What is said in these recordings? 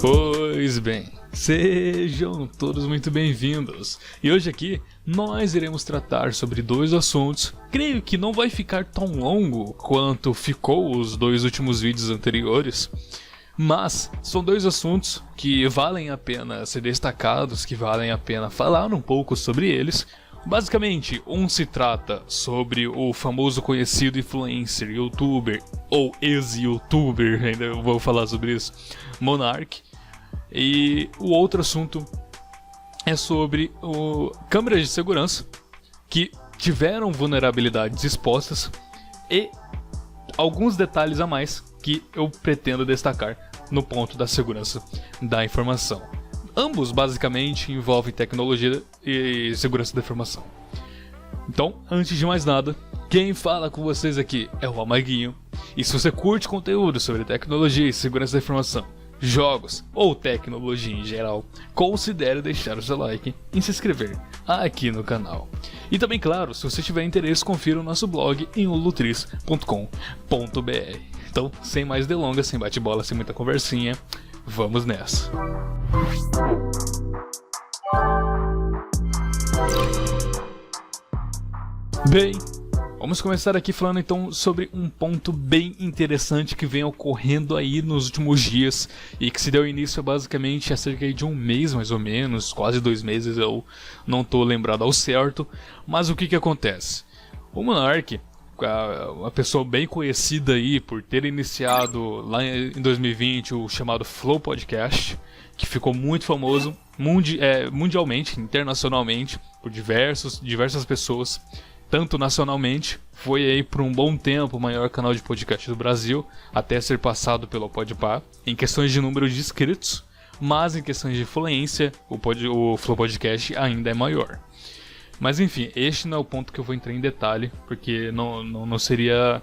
Pois bem, sejam todos muito bem-vindos. E hoje aqui nós iremos tratar sobre dois assuntos. Creio que não vai ficar tão longo quanto ficou os dois últimos vídeos anteriores, mas são dois assuntos que valem a pena ser destacados, que valem a pena falar um pouco sobre eles. Basicamente, um se trata sobre o famoso conhecido influencer, youtuber ou ex-youtuber, ainda vou falar sobre isso, Monark. E o outro assunto é sobre câmeras de segurança que tiveram vulnerabilidades expostas e alguns detalhes a mais que eu pretendo destacar no ponto da segurança da informação. Ambos basicamente envolvem tecnologia e segurança da informação. Então, antes de mais nada, quem fala com vocês aqui é o Amaguinho. E se você curte conteúdo sobre tecnologia e segurança da informação, jogos ou tecnologia em geral, considere deixar o seu like e se inscrever aqui no canal. E também, claro, se você tiver interesse, confira o nosso blog em ulutris.com.br. Então, sem mais delongas, sem bate-bola, sem muita conversinha, vamos nessa. Bem, vamos começar aqui falando então sobre um ponto bem interessante que vem ocorrendo aí nos últimos dias e que se deu início basicamente há cerca de um mês mais ou menos, quase 2 meses, eu não estou lembrado ao certo, mas o que acontece? O Monark, uma pessoa bem conhecida aí por ter iniciado lá em 2020 o chamado Flow Podcast, que ficou muito famoso mundialmente, internacionalmente, por diversas pessoas, tanto nacionalmente, foi aí por um bom tempo o maior canal de podcast do Brasil, até ser passado pelo Podpah, em questões de número de inscritos, mas em questões de influência, o Flow Podcast ainda é maior. Mas enfim, este não é o ponto que eu vou entrar em detalhe, porque não seria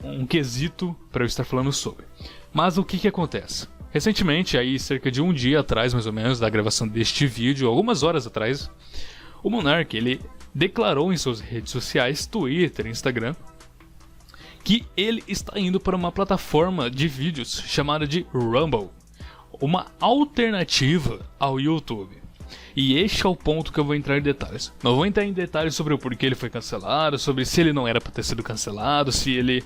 um quesito para eu estar falando sobre. Mas o que acontece? Recentemente, aí cerca de um dia atrás mais ou menos, da gravação deste vídeo, algumas horas atrás, o Monark, ele declarou em suas redes sociais, Twitter, Instagram, que ele está indo para uma plataforma de vídeos chamada de Rumble, uma alternativa ao YouTube. E este é o ponto que eu vou entrar em detalhes. Não vou entrar em detalhes sobre o porquê ele foi cancelado, sobre se ele não era para ter sido cancelado, se ele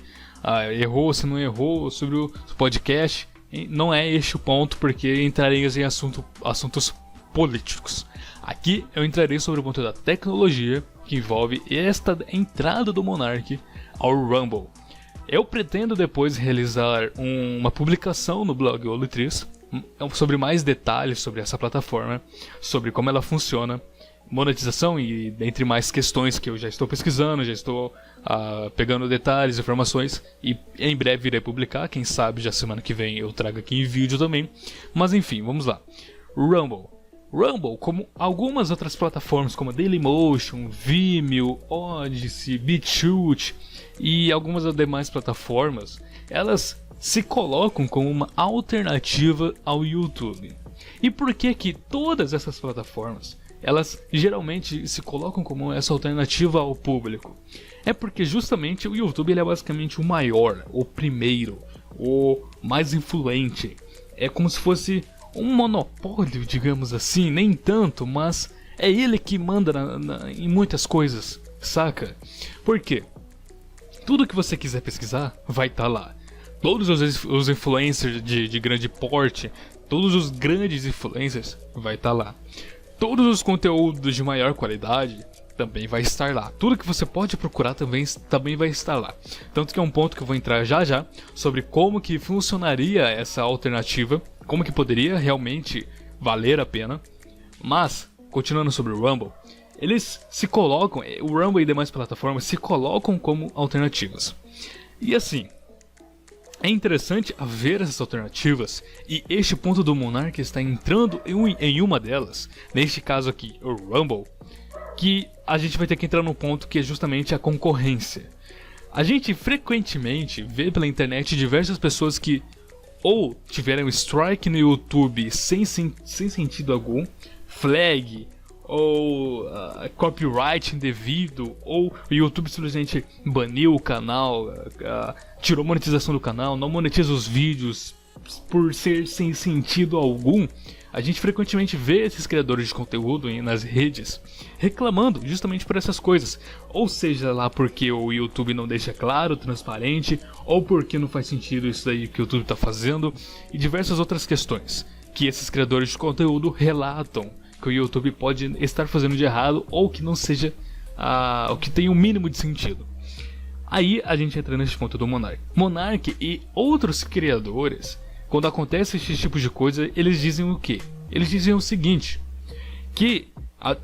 errou, se não errou, sobre o podcast. Não é este o ponto, porque entraremos em assuntos políticos. Aqui eu entrarei sobre o ponto da tecnologia que envolve esta entrada do Monark ao Rumble. Eu pretendo depois realizar uma publicação no blog Ulutris sobre mais detalhes sobre essa plataforma, sobre como ela funciona, monetização e dentre mais questões que eu já estou pesquisando, já estou pegando detalhes, informações e em breve irei publicar, quem sabe já semana que vem eu trago aqui em vídeo também. Mas enfim, vamos lá. Rumble, como algumas outras plataformas como Dailymotion, Vimeo, Odyssey, BitChute e algumas demais plataformas, elas se colocam como uma alternativa ao YouTube. E por que todas essas plataformas, elas geralmente se colocam como essa alternativa ao público? É porque justamente o YouTube ele é basicamente o maior, o primeiro, o mais influente. É como se fosse um monopólio, digamos assim, nem tanto, mas é ele que manda em muitas coisas, saca? Por quê? Tudo que você quiser pesquisar vai estar lá. Todos os influencers de grande porte, todos os grandes influencers vai estar lá. Todos os conteúdos de maior qualidade também vai estar lá. Tudo que você pode procurar também vai estar lá. Tanto que é um ponto que eu vou entrar já sobre como que funcionaria essa alternativa, como que poderia realmente valer a pena. Mas, continuando sobre o Rumble, eles se colocam, o Rumble e demais plataformas se colocam como alternativas. E assim, é interessante ver essas alternativas e este ponto do Monark está entrando em uma delas, neste caso aqui, o Rumble, que a gente vai ter que entrar no ponto que é justamente a concorrência. A gente frequentemente vê pela internet diversas pessoas que ou tiveram strike no YouTube sem sentido algum, flag, ou copyright indevido, ou o YouTube simplesmente baniu o canal, tirou monetização do canal, não monetiza os vídeos, por ser sem sentido algum, a gente frequentemente vê esses criadores de conteúdo nas redes reclamando justamente por essas coisas. Ou seja lá porque o YouTube não deixa claro, transparente, ou porque não faz sentido isso daí que o YouTube está fazendo, e diversas outras questões que esses criadores de conteúdo relatam que o YouTube pode estar fazendo de errado, ou que não seja o que tem o mínimo de sentido. Aí a gente entra nesse ponto do Monark. Monark e outros criadores, quando acontece esse tipo de coisa, eles dizem o quê? Eles dizem o seguinte, que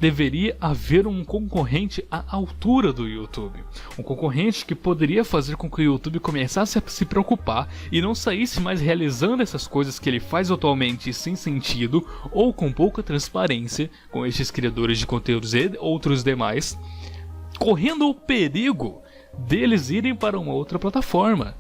deveria haver um concorrente à altura do YouTube. Um concorrente que poderia fazer com que o YouTube começasse a se preocupar e não saísse mais realizando essas coisas que ele faz atualmente sem sentido ou com pouca transparência com estes criadores de conteúdos e outros demais, correndo o perigo deles irem para uma outra plataforma.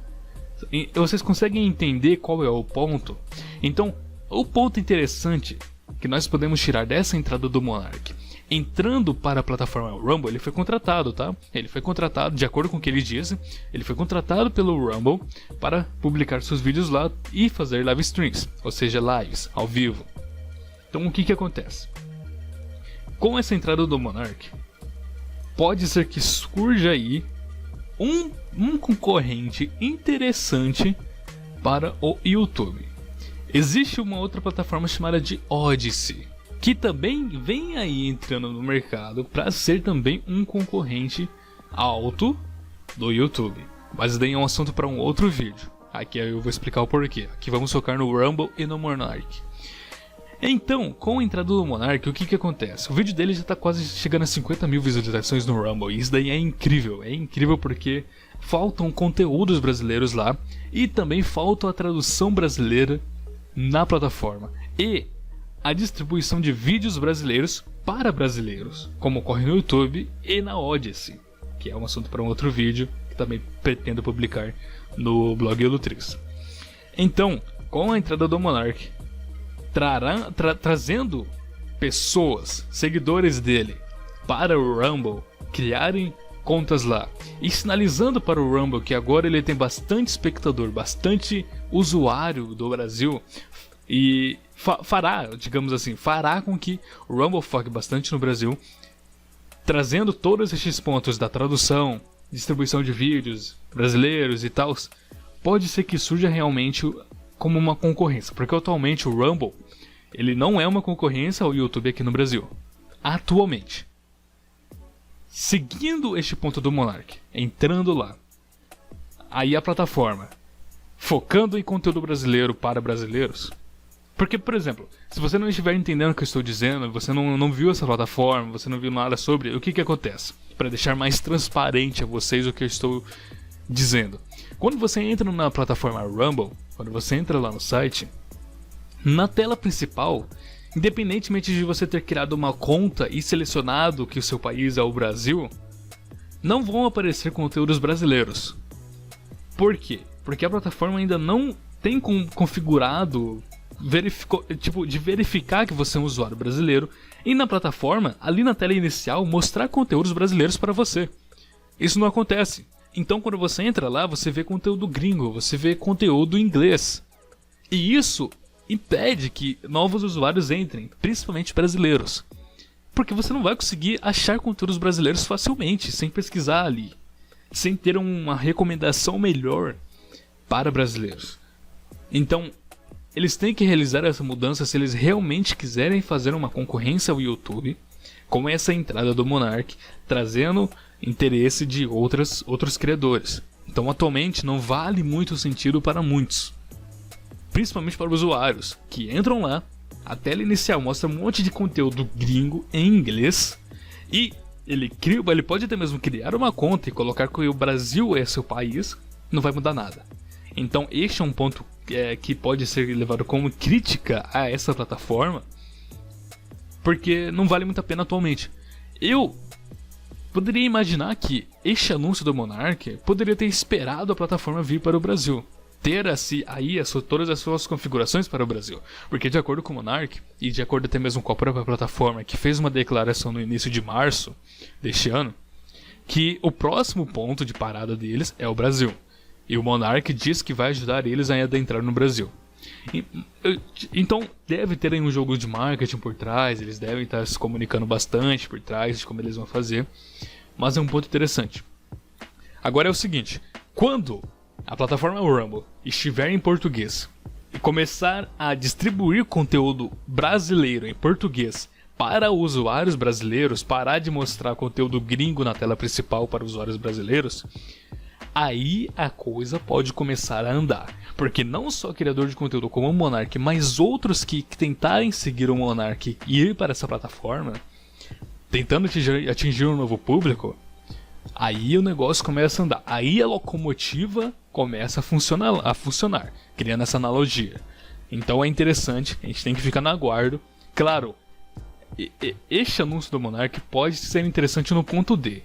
Vocês conseguem entender qual é o ponto? Então, o ponto interessante que nós podemos tirar dessa entrada do Monark, entrando para a plataforma Rumble, ele foi contratado, tá? Ele foi contratado, de acordo com o que ele disse, ele foi contratado pelo Rumble para publicar seus vídeos lá e fazer live streams, ou seja, lives, ao vivo. Então o que acontece? Com essa entrada do Monark, pode ser que surja aí um concorrente interessante para o YouTube. Existe uma outra plataforma chamada de Odysee, que também vem aí entrando no mercado para ser também um concorrente alto do YouTube. Mas daí é um assunto para um outro vídeo. Aqui eu vou explicar o porquê. Aqui vamos focar no Rumble e no Monark. Então, com a entrada do Monark, o que acontece? O vídeo dele já está quase chegando a 50 mil visualizações no Rumble, e isso daí é incrível porque faltam conteúdos brasileiros lá, e também falta a tradução brasileira na plataforma, e a distribuição de vídeos brasileiros para brasileiros, como ocorre no YouTube e na Odysee, que é um assunto para um outro vídeo, que também pretendo publicar no blog Ilutrix. Então, com a entrada do Monark, trazendo pessoas, seguidores dele, para o Rumble, criarem contas lá e sinalizando para o Rumble que agora ele tem bastante espectador, bastante usuário do Brasil, e fará com que o Rumble foque bastante no Brasil, trazendo todos esses pontos da tradução, distribuição de vídeos brasileiros e tal. Pode ser que surja realmente como uma concorrência, porque atualmente o Rumble ele não é uma concorrência ao YouTube aqui no Brasil, atualmente. Seguindo este ponto do Monark, entrando lá, aí a plataforma focando em conteúdo brasileiro para brasileiros, porque, por exemplo, se você não estiver entendendo o que eu estou dizendo, você não viu essa plataforma, você não viu nada sobre, o que acontece? Para deixar mais transparente a vocês o que eu estou dizendo. Quando você entra na plataforma Rumble, quando você entra lá no site, na tela principal, independentemente de você ter criado uma conta e selecionado que o seu país é o Brasil, não vão aparecer conteúdos brasileiros. Por quê? Porque a plataforma ainda não tem configurado de verificar que você é um usuário brasileiro e na plataforma, ali na tela inicial, mostrar conteúdos brasileiros para você. Isso não acontece. Então quando você entra lá, você vê conteúdo gringo, você vê conteúdo em inglês. E isso impede que novos usuários entrem, principalmente brasileiros. Porque você não vai conseguir achar conteúdos brasileiros facilmente, sem pesquisar ali, sem ter uma recomendação melhor para brasileiros. Então, eles têm que realizar essa mudança se eles realmente quiserem fazer uma concorrência ao YouTube, com essa entrada do Monark, trazendo interesse de outros criadores. Então, atualmente, não vale muito sentido para muitos. Principalmente para os usuários, que entram lá, a tela inicial mostra um monte de conteúdo gringo em inglês, e ele pode até mesmo criar uma conta e colocar que o Brasil é seu país, não vai mudar nada. Então este é um ponto que pode ser levado como crítica a essa plataforma, porque não vale muito a pena atualmente. Eu poderia imaginar que este anúncio do Monark poderia ter esperado a plataforma vir para o Brasil, ter aí todas as suas configurações para o Brasil, porque de acordo com o Monark, e de acordo até mesmo com a própria plataforma, que fez uma declaração no início de março deste ano, que o próximo ponto de parada deles é o Brasil, e o Monark diz que vai ajudar eles a adentrar no Brasil. Então deve ter aí um jogo de marketing por trás, eles devem estar se comunicando bastante por trás de como eles vão fazer, mas é um ponto interessante. Agora é o seguinte, quando a plataforma Rumble estiver em português e começar a distribuir conteúdo brasileiro em português para usuários brasileiros, parar de mostrar conteúdo gringo na tela principal para usuários brasileiros, aí a coisa pode começar a andar. Porque não só criador de conteúdo como o Monark, mas outros que tentarem seguir o Monark e ir para essa plataforma, tentando atingir um novo público, aí o negócio começa a andar. Aí a locomotiva começa a funcionar, criando essa analogia. Então é interessante, a gente tem que ficar no aguardo. Claro, este anúncio do Monark pode ser interessante no ponto D: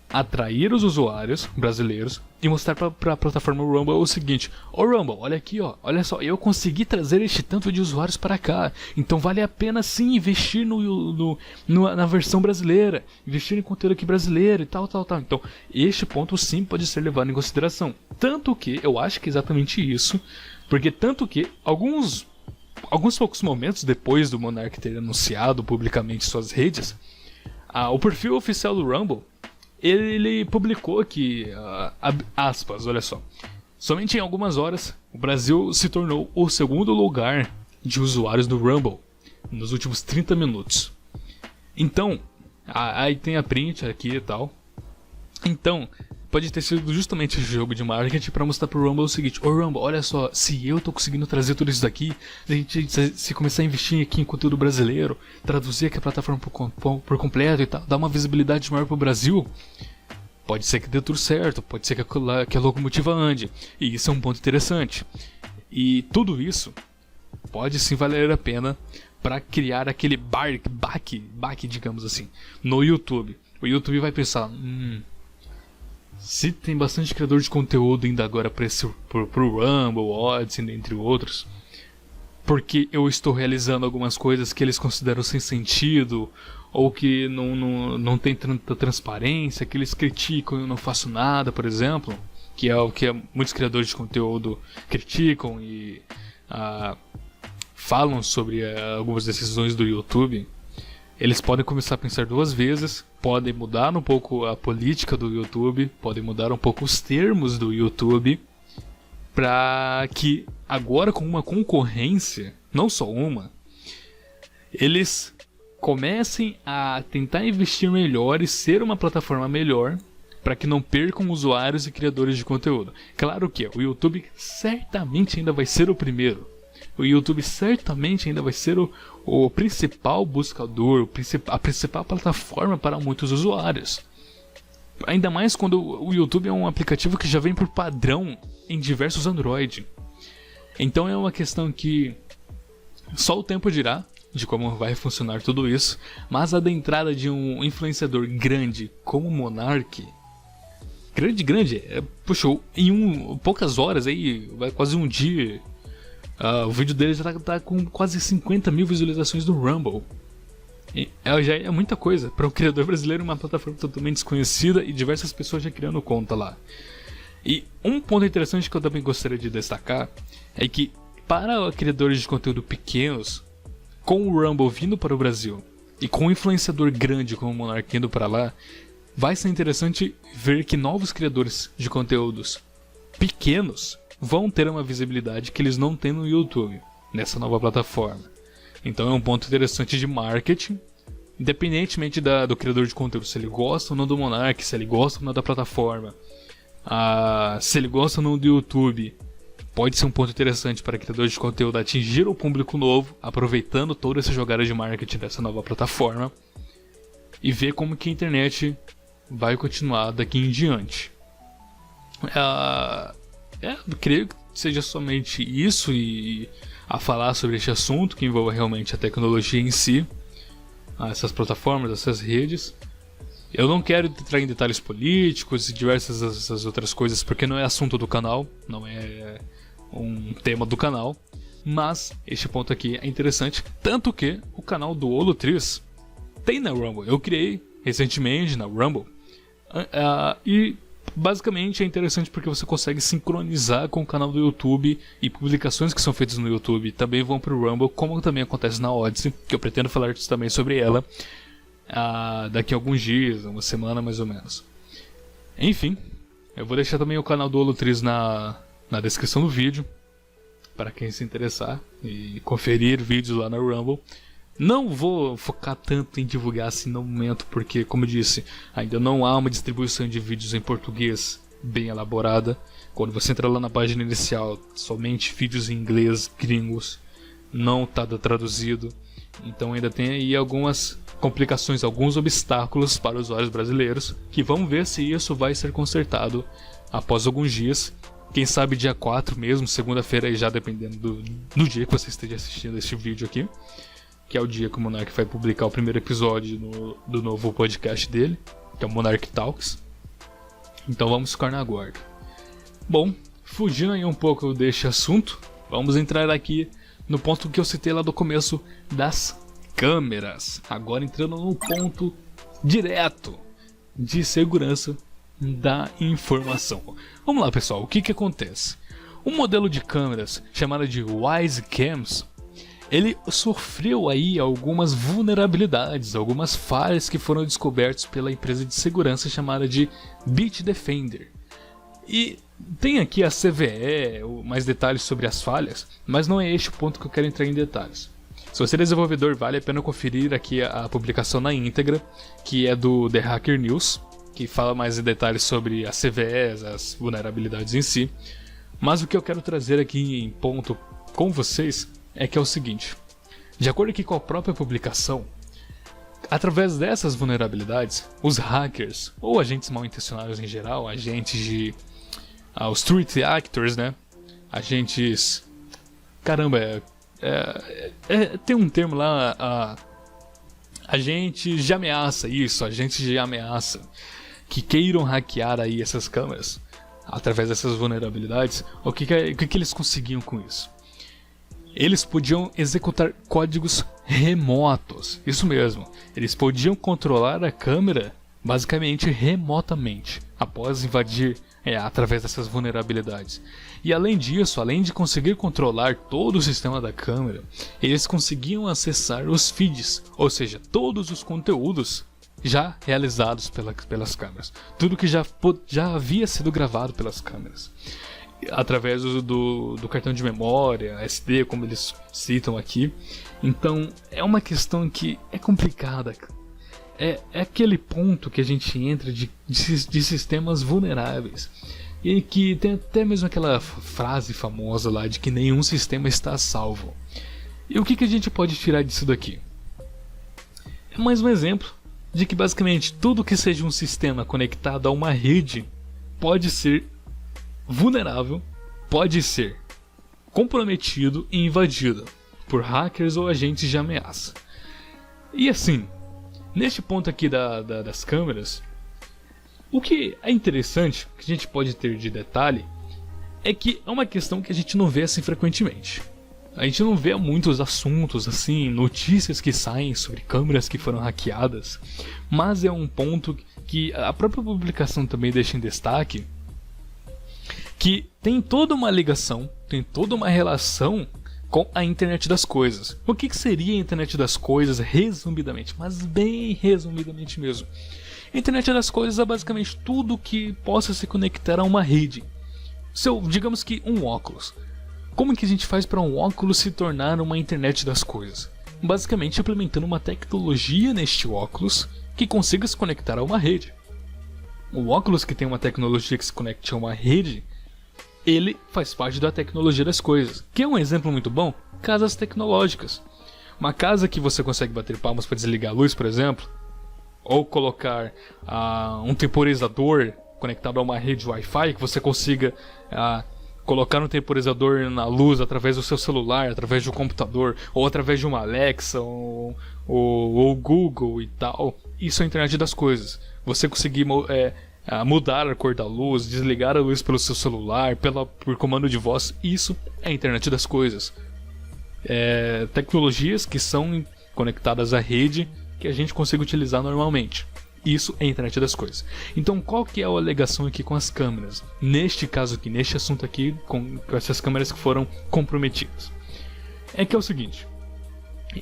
atrair os usuários brasileiros e mostrar para a plataforma Rumble o seguinte: Rumble, olha aqui, olha só, eu consegui trazer este tanto de usuários para cá, então vale a pena sim investir na versão brasileira, investir em conteúdo aqui brasileiro e tal. Então este ponto sim pode ser levado em consideração, tanto que eu acho que é exatamente isso, porque tanto que alguns poucos momentos depois do Monark ter anunciado publicamente suas redes, o perfil oficial do Rumble, ele publicou que, aspas, olha só, somente em algumas horas o Brasil se tornou o segundo lugar de usuários do Rumble nos últimos 30 minutos. Então, aí tem a print aqui e tal. Então, pode ter sido justamente esse jogo de marketing para mostrar pro Rumble o seguinte: Rumble, olha só, se eu tô conseguindo trazer tudo isso daqui, a gente se começar a investir aqui em conteúdo brasileiro, traduzir aqui a plataforma por completo e tal, dar uma visibilidade maior pro Brasil, pode ser que dê tudo certo, pode ser que a locomotiva ande. E isso é um ponto interessante. E tudo isso pode sim valer a pena para criar aquele baque, digamos assim, no YouTube. O YouTube vai pensar: se tem bastante criador de conteúdo ainda agora pro Rumble, Odyssey, entre outros, porque eu estou realizando algumas coisas que eles consideram sem sentido, ou que não tem tanta transparência, que eles criticam e eu não faço nada, por exemplo, que é o que muitos criadores de conteúdo criticam e falam sobre algumas decisões do YouTube. Eles podem começar a pensar duas vezes, podem mudar um pouco a política do YouTube, podem mudar um pouco os termos do YouTube, para que agora, com uma concorrência, não só uma, eles comecem a tentar investir melhor e ser uma plataforma melhor, para que não percam usuários e criadores de conteúdo. Claro que o YouTube certamente ainda vai ser o primeiro. O YouTube certamente ainda vai ser o principal buscador, a principal plataforma para muitos usuários. Ainda mais quando o YouTube é um aplicativo que já vem por padrão em diversos Android. Então é uma questão que só o tempo dirá de como vai funcionar tudo isso, mas a entrada de um influenciador grande como o Monark, grande, puxa, em poucas horas aí, vai quase um dia. O vídeo dele já tá com quase 50 mil visualizações no Rumble. Já é muita coisa para um criador brasileiro, uma plataforma totalmente desconhecida e diversas pessoas já criando conta lá. E um ponto interessante que eu também gostaria de destacar é que, para criadores de conteúdo pequenos, com o Rumble vindo para o Brasil e com um influenciador grande como o Monark indo para lá, vai ser interessante ver que novos criadores de conteúdos pequenos vão ter uma visibilidade que eles não têm no YouTube, nessa nova plataforma. Então é um ponto interessante de marketing, independentemente do criador de conteúdo, se ele gosta ou não do Monark, se ele gosta ou não da plataforma, se ele gosta ou não do YouTube. Pode ser um ponto interessante para criadores de conteúdo atingir o público novo, aproveitando toda essa jogada de marketing dessa nova plataforma, e ver como que a internet vai continuar daqui em diante. Eu creio que seja somente isso e a falar sobre este assunto, que envolva realmente a tecnologia em si, essas plataformas, essas redes. Eu não quero entrar em detalhes políticos e diversas essas outras coisas, porque não é assunto do canal, não é um tema do canal, mas este ponto aqui é interessante, tanto que o canal do Holotriz tem na Rumble. Eu criei recentemente na Rumble, e Basicamente é interessante porque você consegue sincronizar com o canal do YouTube e publicações que são feitas no YouTube também vão pro Rumble, como também acontece na Odysee, que eu pretendo falar também sobre ela daqui a alguns dias, uma semana mais ou menos. Enfim, eu vou deixar também o canal do Holotriz na descrição do vídeo, para quem se interessar e conferir vídeos lá na Rumble. Não vou focar tanto em divulgar assim no momento, porque, como eu disse, ainda não há uma distribuição de vídeos em português bem elaborada. Quando você entra lá na página inicial, somente vídeos em inglês gringos, não está traduzido. Então ainda tem aí algumas complicações, alguns obstáculos para os usuários brasileiros, que vamos ver se isso vai ser consertado após alguns dias. Quem sabe dia 4 mesmo, segunda-feira, já dependendo do dia que você esteja assistindo este vídeo aqui, que é o dia que o Monark vai publicar o primeiro episódio do novo podcast dele, que é o Monark Talks. Então vamos ficar na guarda. Bom, fugindo aí um pouco deste assunto, vamos entrar aqui no ponto que eu citei lá do começo das câmeras. Agora entrando no ponto direto de segurança da informação. Vamos lá, pessoal, o que acontece? Um modelo de câmeras chamado de WiseCams, ele sofreu aí algumas vulnerabilidades, algumas falhas que foram descobertas pela empresa de segurança chamada de Bitdefender. E tem aqui a CVE, mais detalhes sobre as falhas, mas não é este o ponto que eu quero entrar em detalhes. Se você é desenvolvedor, vale a pena conferir aqui a publicação na íntegra, que é do The Hacker News, que fala mais em detalhes sobre as CVEs, as vulnerabilidades em si. Mas o que eu quero trazer aqui em ponto com vocês é que é o seguinte: de acordo aqui com a própria publicação, através dessas vulnerabilidades, os hackers, ou agentes mal intencionados em geral, agentes de... os threat actors, né? Agentes... Caramba, tem um termo lá, agentes de ameaça, isso, agentes de ameaça, que queiram hackear aí essas câmeras, através dessas vulnerabilidades. O que eles conseguiam com isso? Eles podiam executar códigos remotos, isso mesmo, eles podiam controlar a câmera basicamente remotamente, após invadir através dessas vulnerabilidades. E além disso, além de conseguir controlar todo o sistema da câmera, eles conseguiam acessar os feeds, ou seja, todos os conteúdos já realizados pelas câmeras, tudo que já havia sido gravado pelas câmeras, através do cartão de memória, SD, como eles citam aqui. Então é uma questão que é complicada. É aquele ponto que a gente entra de sistemas vulneráveis. E que tem até mesmo aquela frase famosa lá de que nenhum sistema está salvo. E o que a gente pode tirar disso daqui? É mais um exemplo de que basicamente tudo que seja um sistema conectado a uma rede pode ser vulnerável, pode ser comprometido e invadido por hackers ou agentes de ameaça. E assim, neste ponto aqui das câmeras, o que é interessante, que a gente pode ter de detalhe, é que é uma questão que a gente não vê assim frequentemente. A gente não vê muitos assuntos assim, notícias que saem sobre câmeras que foram hackeadas, mas é um ponto que a própria publicação também deixa em destaque, que tem toda uma ligação, tem toda uma relação com a internet das coisas. O que seria a internet das coisas, resumidamente, mas bem resumidamente mesmo? A internet das coisas é basicamente tudo que possa se conectar a uma rede. Digamos que um óculos. Como que a gente faz para um óculos se tornar uma internet das coisas? Basicamente implementando uma tecnologia neste óculos que consiga se conectar a uma rede. O óculos que tem uma tecnologia que se conecte a uma rede, ele faz parte da tecnologia das coisas. Que é um exemplo muito bom? Casas tecnológicas. Uma casa que você consegue bater palmas para desligar a luz, por exemplo, ou colocar um temporizador conectado a uma rede Wi-Fi, que você consiga colocar um temporizador na luz através do seu celular, através do computador, ou através de uma Alexa, ou Google e tal. Isso é a internet das coisas. Você conseguir mudar a cor da luz, desligar a luz pelo seu celular, por comando de voz, isso é a internet das coisas. Tecnologias que são conectadas à rede que a gente consegue utilizar normalmente. Isso é a internet das coisas. Então qual que é a alegação aqui com as câmeras? Neste caso aqui, neste assunto aqui, com essas câmeras que foram comprometidas. É que é o seguinte,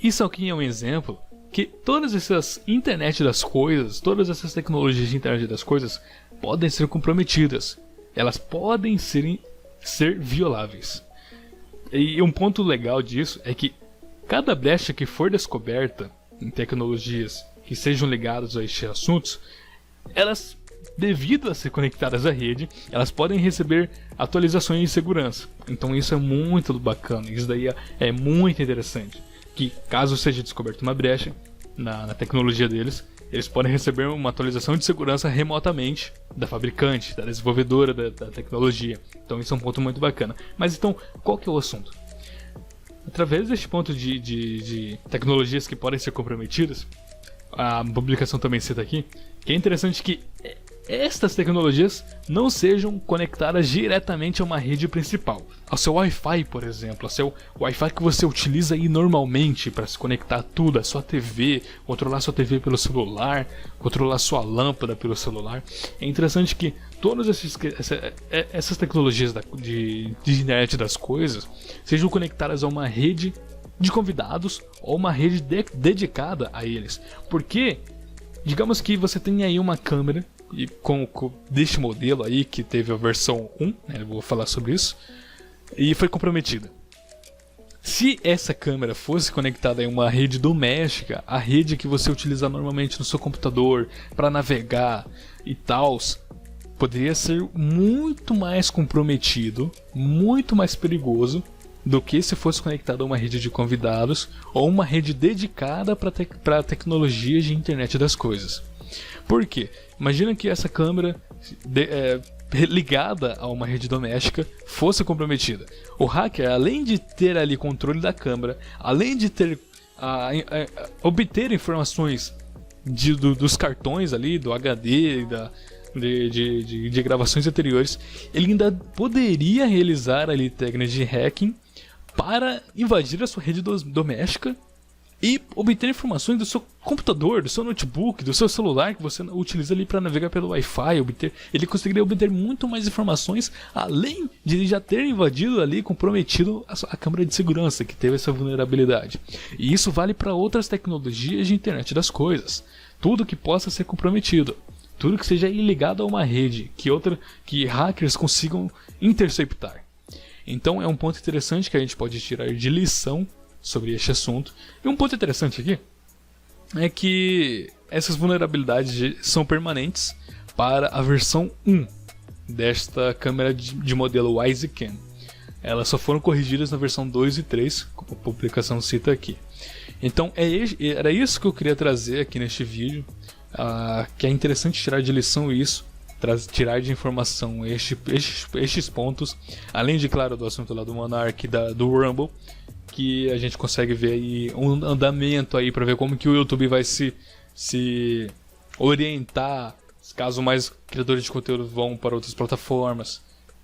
isso aqui é um exemplo que todas essas internet das coisas, todas essas tecnologias de internet das coisas podem ser comprometidas. Elas podem ser violáveis. E um ponto legal disso é que cada brecha que for descoberta em tecnologias que sejam ligadas a estes assuntos, elas, devido a ser conectadas à rede, elas podem receber atualizações de segurança. Então isso é muito bacana, isso daí é muito interessante. Que caso seja descoberta uma brecha na tecnologia deles, eles podem receber uma atualização de segurança remotamente da fabricante, da desenvolvedora da tecnologia. Então isso é um ponto muito bacana. Mas então, qual que é o assunto? Através deste ponto de tecnologias que podem ser comprometidas, a publicação também cita aqui, que é interessante que estas tecnologias não sejam conectadas diretamente a uma rede principal. Ao seu Wi-Fi, por exemplo, ao seu Wi-Fi que você utiliza aí normalmente para se conectar a tudo, a sua TV, controlar sua TV pelo celular, controlar sua lâmpada pelo celular. É interessante que todas essas tecnologias de internet das coisas sejam conectadas a uma rede de convidados ou uma rede dedicada a eles. Porque, digamos que você tem aí uma câmera e deste modelo aí que teve a versão 1, né, eu vou falar sobre isso, e foi comprometida. Se essa câmera fosse conectada em uma rede doméstica, a rede que você utiliza normalmente no seu computador para navegar e tal, poderia ser muito mais comprometido, muito mais perigoso do que se fosse conectado a uma rede de convidados ou uma rede dedicada para tecnologias de internet das coisas. Por quê? Imagina que essa câmera ligada a uma rede doméstica fosse comprometida. O hacker, além de ter ali controle da câmera, além de ter obter informações dos cartões ali, do HD, de gravações anteriores, ele ainda poderia realizar ali técnicas de hacking para invadir a sua rede doméstica e obter informações do seu computador, do seu notebook, do seu celular que você utiliza ali para navegar pelo Wi-Fi. Ele conseguiria obter muito mais informações, além de ele já ter invadido ali, comprometido a câmera de segurança que teve essa vulnerabilidade. E isso vale para outras tecnologias de internet das coisas. Tudo que possa ser comprometido, tudo que seja ligado a uma rede que hackers consigam interceptar. Então é um ponto interessante que a gente pode tirar de lição sobre este assunto. E um ponto interessante aqui é que essas vulnerabilidades são permanentes para a versão 1 desta câmera de modelo WiseCam. Elas só foram corrigidas na versão 2 e 3, como a publicação cita aqui. Então era isso que eu queria trazer aqui neste vídeo, que é interessante tirar de lição isso, tirar de informação estes pontos, além de, claro, do assunto lá do Monarch, do Rumble, que a gente consegue ver aí um andamento aí para ver como que o YouTube vai se orientar, caso mais criadores de conteúdo vão para outras plataformas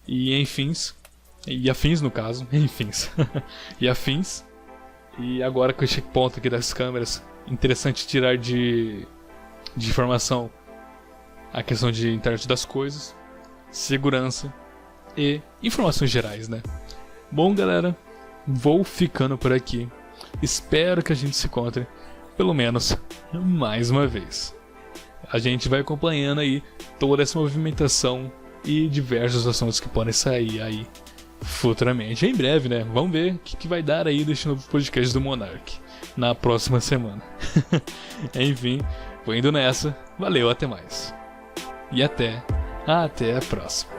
e afins no caso, e afins. E agora com esse ponto aqui das câmeras, interessante tirar de informação a questão de internet das coisas, segurança e informações gerais, né? Bom, galera, vou ficando por aqui. Espero que a gente se encontre, pelo menos, mais uma vez. A gente vai acompanhando aí toda essa movimentação e diversos assuntos que podem sair aí futuramente. Em breve, né? Vamos ver o que vai dar aí deste novo podcast do Monarch na próxima semana. Enfim, vou indo nessa. Valeu, até mais. E até a próxima.